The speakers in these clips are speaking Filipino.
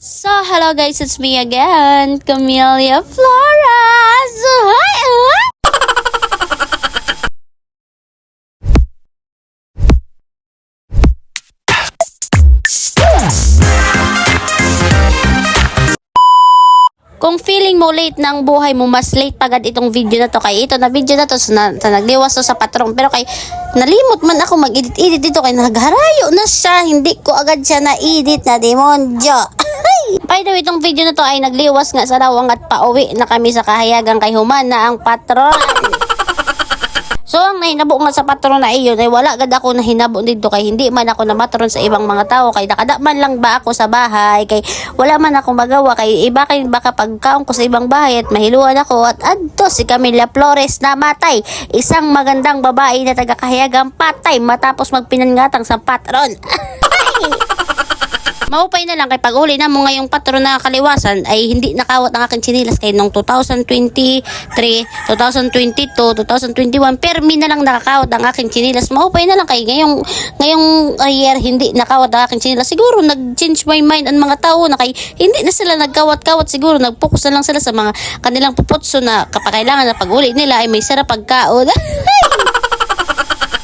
So, hello guys, it's me again, Camelia Flores. Kung feeling mo late ng buhay mo, mas late pagad itong video na to. Kay ito na video na to, nagliwas to sa patron. Pero kay nalimot man ako mag-edit dito, kay nagharayo na siya. Hindi ko agad siya na-edit na demonyo. By the way, itong video na to ay nagliwas nga sa lawang at pauwi na kami sa kahayagan kay Human na ang patron. So, ang nahinabo nga sa patron na iyon ay wala agad ako nahinabo dito kay hindi man ako namatron sa ibang mga tao kay nakadaman lang ba ako sa bahay kay wala man ako magawa kay iba kay baka pagkaon ko sa ibang bahay at mahiluan ako at adto si Camelia Flores na matay, isang magandang babae na taga-kahayagang patay matapos magpinangatang sa patron. Maupay na lang kay pag-uli na mo ngayong patron na kaliwasan ay hindi nakawat ang aking chinilas kay nung 2023, 2022, 2021 permi na lang nakakawat ang aking chinilas. Maupay na lang kay ngayong year hindi nakawat ang aking chinilas. Siguro nag-change my mind ang mga tao na kay hindi na sila nagkawat-kawat, siguro nag-focus na lang sila sa mga kanilang puputso na kapag kailangan na pag-uli nila ay may sarap pagkaon.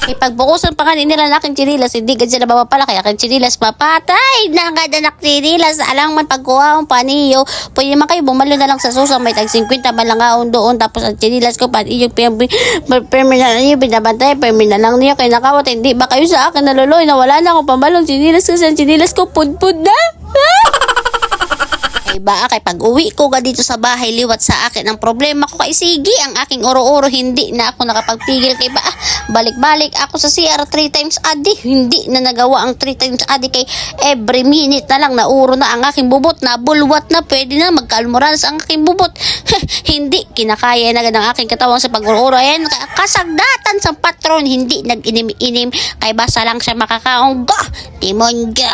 Ipagbukusan pa kanina nila na aking chinilas, hindi ka sila mapapala kaya aking chinilas mapatay na nga danak chinilas. Alang man pagkuha ang paniyo, pwede man kayo bumalo na lang sa susa, may tag 50 malangaon doon, tapos ang chinilas ko paniyo permanent niyo binabantay, permanent lang niyo kay nakawat. Hindi ba kayo sa akin naluloy na wala na akong pambalong chinilas kasi ang chinilas ko pudpud na. Iba kay pag uwi ko ga dito sa bahay liwat sa akin ang problema ko kay sige ang aking oro-oro hindi na ako nakapagpigil kay ba balik-balik ako sa CR 3 times a day, hindi na nagawa ang 3 times a day kay every minute na lang nauro na ang aking bubot na bulwat na pwede na magkalmoranas ang aking bubot. Hindi kinakaya na ng aking katawan sa pag-oro. Ayan kasagdatan sa patron, hindi nag-inim-inim kay basa lang siya makakaong demonyo.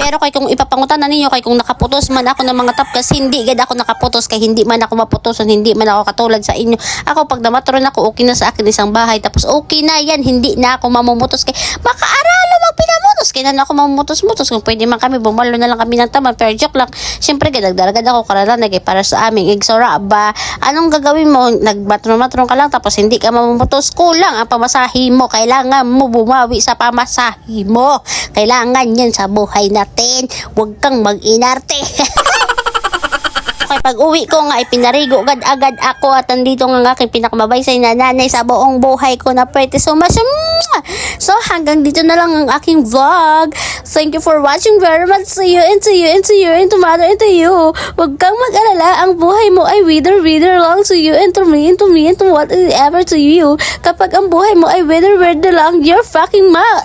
Pero kay kung ipapangutan na ninyo kay kung nakaputos man ako ng mga tapkas, hindi gad ako nakaputos kay hindi man ako maputoson, hindi man ako katulad sa inyo. Ako pag namatron ako okay na sa akin isang bahay tapos okay na yan, hindi na ako mamumutos kay makaaralo magpinamutos kay na ako mamumutos-mutos. Kung pwede man kami bumalo na lang kami ng taman, pero joke lang. Siyempre gadagdaragad ako karalanag eh, para sa aming igsora ba. Anong gagawin mo? Nagmatron-matron ka lang tapos hindi ka mamumutos, kulang ang pamasahe mo. Kailangan mo bumawi sa pamasahe mo. Kailangan yan sa buhay natin. Huwag kang mag-inarte. Kaya pag uwi ko nga ipinarigo agad ako at nandito nga ang aking pinakamabaysay na nanay sa buong buhay ko na pretty so much. So hanggang dito na lang ang aking vlog. Thank you for watching very much. See you and see you and see you and tomorrow and to you. Huwag kang mag-alala, ang buhay mo ay wither lang to you and to me and to me and to whatever to you. Kapag ang buhay mo ay wither lang, you're fucking mad.